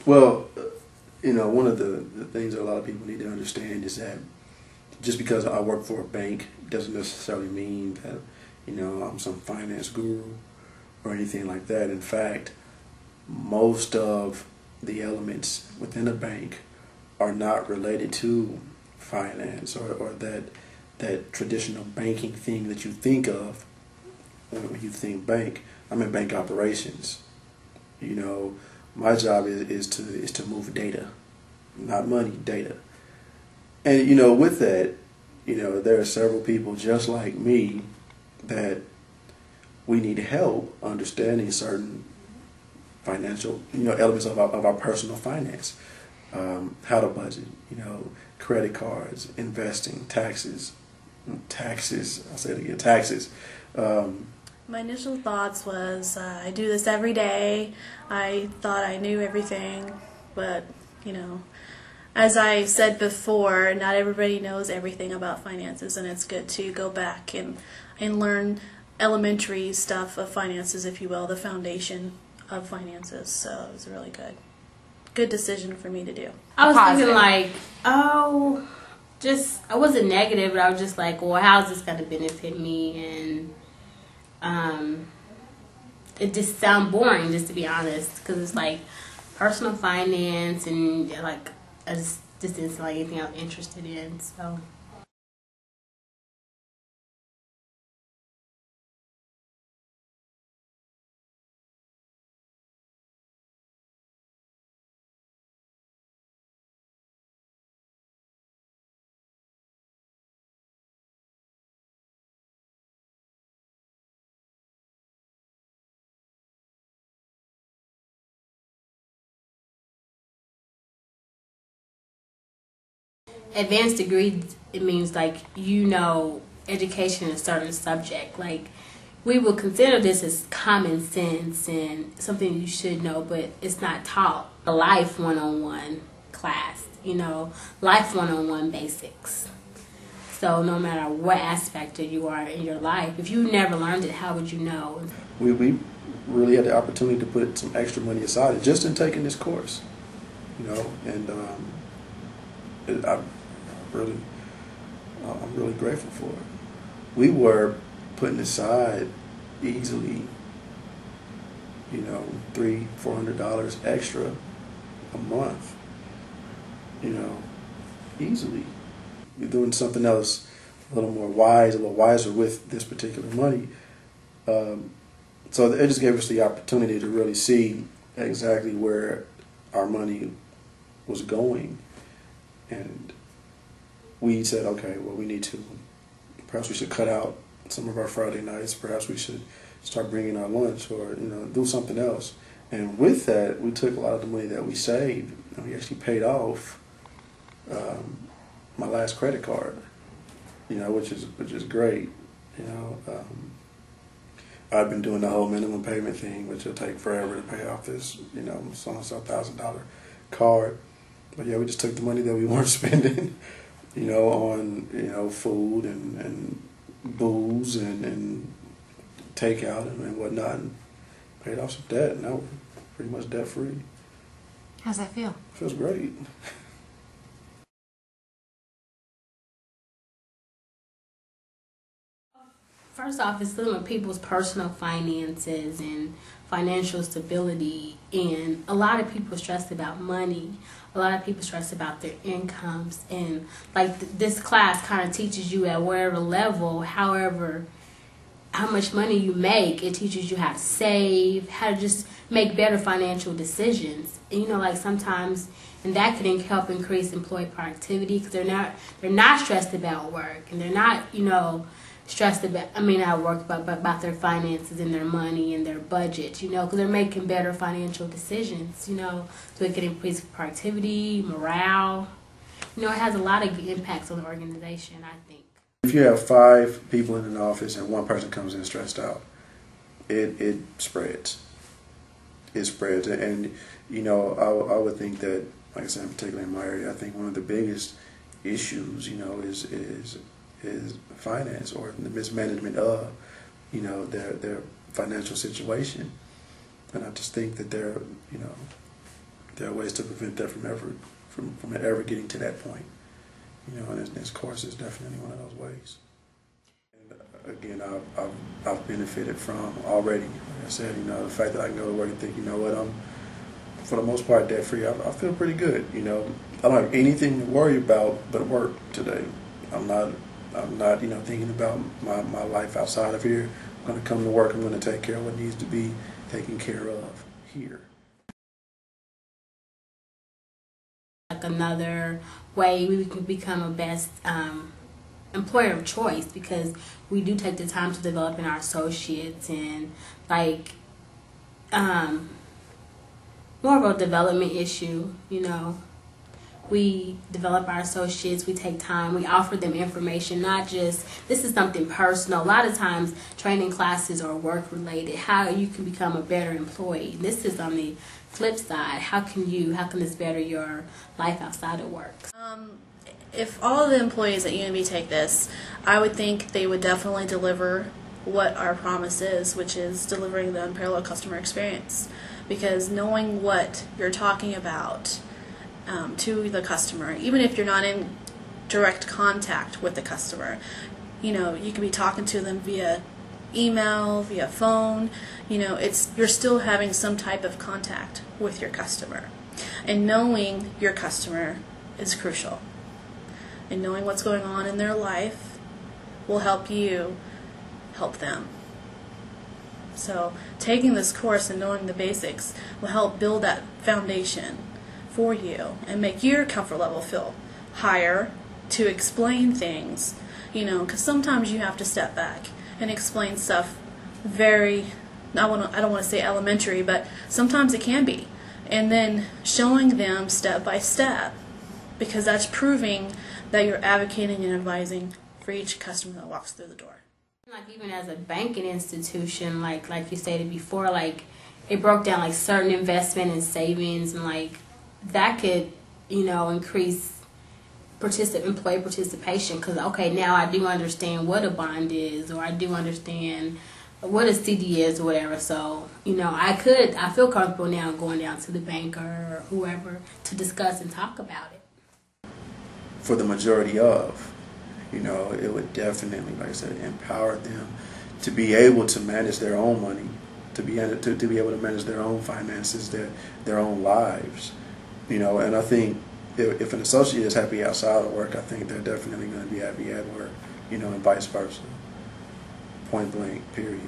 Well, one of the things that a lot of people need to understand is that just because I work for a bank doesn't necessarily mean that, I'm some finance guru or anything like that. In fact, most of the elements within a bank are not related to finance or that traditional banking thing that you think of when you think bank. I'm in bank operations. My job is to move data, not money, data. And with that, there are several people just like me that we need help understanding certain financial, elements of our personal finance, how to budget, credit cards, investing, taxes. I'll say it again, taxes. My initial thoughts was, I do this every day. I thought I knew everything, but, as I said before, not everybody knows everything about finances, and it's good to go back and learn elementary stuff of finances, if you will, the foundation of finances. So it was a really good decision for me to do. I was thinking I wasn't negative, but I was just like, well, how's this going to benefit me? And it just sounds boring, just to be honest, because it's like personal finance and like I just didn't sound like anything I was interested in. So. Advanced degree, it means like education in a certain subject. Like we would consider this as common sense and something you should know, but it's not taught. A life one-on-one class, life one-on-one basics. So no matter what aspect you are in your life, if you never learned it, how would you know? We really had the opportunity to put some extra money aside just in taking this course, and I'm really grateful for it. We were putting aside easily, $300-400 extra a month, easily. We're doing something else a little wiser with this particular money. So it just gave us the opportunity to really see exactly where our money was going. And we said, okay, well, perhaps we should cut out some of our Friday nights. Perhaps we should start bringing our lunch or, do something else. And with that, we took a lot of the money that we saved and we actually paid off my last credit card, which is great. I've been doing the whole minimum payment thing, which will take forever to pay off this, so $1,000 card. But yeah, we just took the money that we weren't spending, on, food and booze and takeout and whatnot, and paid off some debt. Now we're pretty much debt free. How's that feel? Feels great. First off, it's dealing with people's personal finances and financial stability, and a lot of people stress about money. A lot of people stress about their incomes, and this class kind of teaches you at whatever level, however, how much money you make. It teaches you how to save, how to just make better financial decisions. And sometimes, and that can help increase employee productivity because they're not stressed about work, and they're not stressed at work about their finances and their money and their budget, because they're making better financial decisions, so it can increase productivity, morale. It has a lot of impacts on the organization, I think. If you have 5 people in an office and one person comes in stressed out, it spreads. It spreads. And, I would think that, like I said, particularly in my area, I think one of the biggest issues, is finance or the mismanagement of, their financial situation. And I just think that there there are ways to prevent that from ever getting to that point. You know, and this course is definitely one of those ways. And again, I've benefited from already. Like I said, you know, the fact that I can go to work and think, you know what, I'm for the most part debt free. I feel pretty good. You know, I don't have anything to worry about but work today. I'm not, you know, thinking about my life outside of here. I'm going to come to work. I'm going to take care of what needs to be taken care of here. Like another way we can become a best employer of choice, because we do take the time to develop in our associates, and like more of a development issue, you know. We develop our associates, we take time, we offer them information, not just, this is something personal. A lot of times training classes are work related, how you can become a better employee. This is on the flip side, how can this better your life outside of work? If all of the employees at UNB take this, I would think they would definitely deliver what our promise is, which is delivering the unparalleled customer experience. Because knowing what you're talking about to the customer, even if you're not in direct contact with the customer, you know, you could be talking to them via email, via phone, you know, you're still having some type of contact with your customer. And knowing your customer is crucial. And knowing what's going on in their life will help you help them. So taking this course and knowing the basics will help build that foundation for you and make your comfort level feel higher to explain things, you know, because sometimes you have to step back and explain stuff very, I don't want to say elementary, but sometimes it can be. And then showing them step by step, because that's proving that you're advocating and advising for each customer that walks through the door. Like even as a banking institution, like you stated before, like it broke down like certain investment and savings, and like that could, you know, increase employee participation, because okay, now I do understand what a bond is, or I do understand what a CD is, or whatever. So, you know, I feel comfortable now going down to the banker or whoever to discuss and talk about it. For the majority of, you know, it would definitely, like I said, empower them to be able to manage their own money, to be able to manage their own finances, their own lives, you know. And I think if an associate is happy outside of work, I think they're definitely going to be happy at work, you know, and vice versa. Point blank, period.